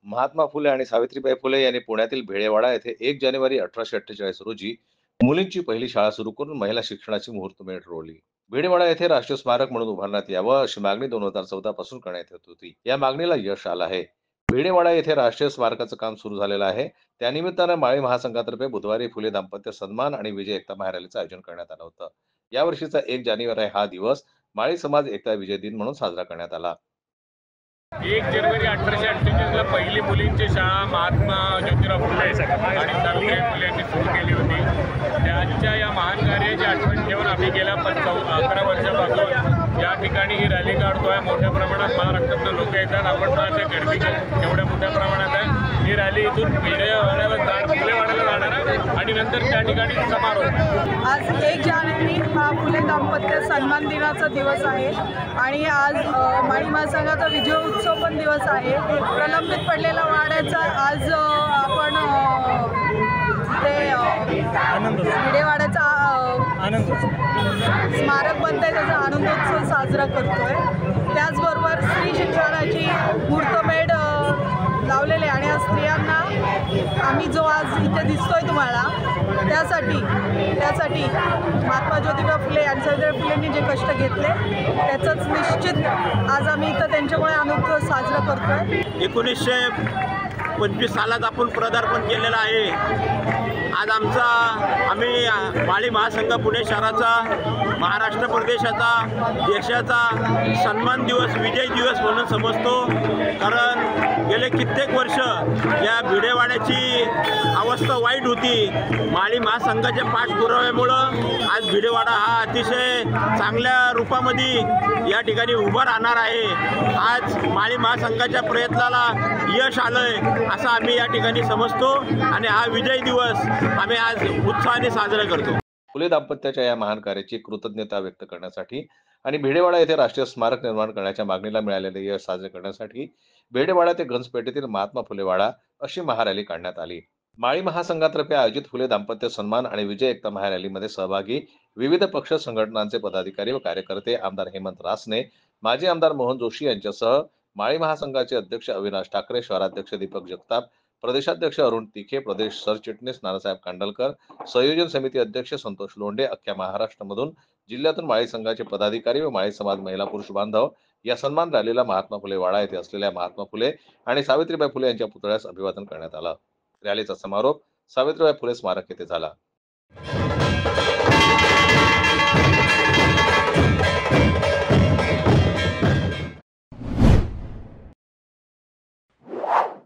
महात्मा फुले आणि सावित्रीबाई फुले यांनी पुण्यातील भेळेवाडा येथे 1 जानेवारी 1848 रोजी मुलींची पहिली शाळा सुरू करून महिला शिक्षणाची मुहूर्तमेढ रोवली. भेळेवाडा येथे राष्ट्रीय स्मारक म्हणून उभारण्यात यावं अशी मागणी 2014 पासून करण्यात येत होती. या मागणीला यश आलं आहे. भेळेवाडा येथे राष्ट्रीय स्मारकाचं काम सुरू झालेलं आहे. त्यानिमित्तानं माळी महासंघातर्फे बुधवारी फुले दाम्पत्य सन्मान आणि विजय एकता महारॅलीचं आयोजन करण्यात आलं होतं. यावर्षीचा 1 जानेवारी हा दिवस माळी समाज एकता विजय दिन म्हणून साजरा करण्यात आला. 1 जानेवारी 1848ला पहिली मुलींची शाळा महात्मा ज्योतिराव फुले आणि सावित्रीबाई फुले यांनी सुरू केली होती. त्यांच्या या महान कार्याची आठवण ठेवून आम्ही गेल्या 11 वर्षापासून या ठिकाणी ही रॅली काढतोय. मोठ्या प्रमाणात महाराष्ट्रातून लोक येतात. आपण पाहता गर्दी एवढ्या मोठ्या प्रमाणात आहे. ही रॅली इथून फुलेवाड्याला जाणार आहे आणि नंतर त्या ठिकाणी समारोप. आज 1 जानेवारी हा फुले दाम्पत्य सन्मान दिनाचा दिवस आहे आणि आज माळी महासंघाचा विजय उत्सव पण दिवस आहे. प्रलंबित पडलेला वाड्याचा आज आपण ते भेळेवाड्याचा स्मारक बनतंय त्याचा आनंदोत्सव साजरा करतोय. त्याचबरोबर स्त्री शिक्षणाची मुहूर्तमेढ लावलेले आणि आज स्त्रियांना आम्ही जो आज इथे दिसतोय तुम्हाला त्यासाठी महात्मा ज्योतिबा फुले आणि सावित्रीबाई फुलेंनी जे कष्ट घेतले त्याचंच निश्चित आज आम्ही इथं त्यांच्यामुळे आनंदोत्सव साजरा करतोय. 1925 सालात आपण पदार्पण केलेलं आहे. आज आम्ही माळी महासंघ पुणे शहराचा, महाराष्ट्र प्रदेशाचा, देशाचा सन्मान दिवस, विजय दिवस म्हणून समजतो. कारण गेले कित्येक वर्ष या भिडेवाड्याची अवस्था वाईट होती. माळी महासंघाच्या पाठपुराव्यामुळं आज भिडेवाडा हा अतिशय चांगल्या रूपामध्ये या ठिकाणी उभा राहणार आहे. आज माळी महासंघाच्या प्रयत्नाला यश आलंय असं आम्ही या ठिकाणी समजतो आणि हा विजय दिवस आम्ही आज उत्साहाने साजरा करतो. फुले दाम्पत्याच्या या महान कार्याची कृतज्ञता व्यक्त करण्यासाठी आणि भेळेवाडा येथे राष्ट्रीय स्मारक निर्माण करण्याच्या मागणीला मिळालेले यश साजरे करण्यासाठी भेळेवाडा ते गंजपेठेतील महात्मा फुले वाडा अशी महारॅली काढण्यात आली. माळी महासंघातर्फे आयोजित फुले दाम्पत्य सन्मान आणि विजय एकता महारॅलीमध्ये सहभागी विविध पक्ष संघटनांचे पदाधिकारी व कार्यकर्ते, आमदार हेमंत रासने, माजी आमदार मोहन जोशी यांच्यासह माळी महासंघाचे अध्यक्ष अविनाश ठाकरे, शहराध्यक्ष दीपक जगताप, प्रदेशाध्यक्ष अरुण तिखे, प्रदेश सरचिटणीस नानासाहेब कांडलकर, संयोजन समिती अध्यक्ष संतोष लोंढे, अख्ख्या महाराष्ट्रामधून जिल्ह्यातून माळी संघाचे पदाधिकारी व माळी समाज महिला पुरुष बांधव या सन्मान रॅलीला महात्मा फुले वाडा येथे असलेल्या महात्मा फुले आणि सावित्रीबाई फुले यांच्या पुतळ्यास अभिवादन करण्यात आलं. रॅलीचा समारोप सावित्रीबाई फुले स्मारक येथे झाला.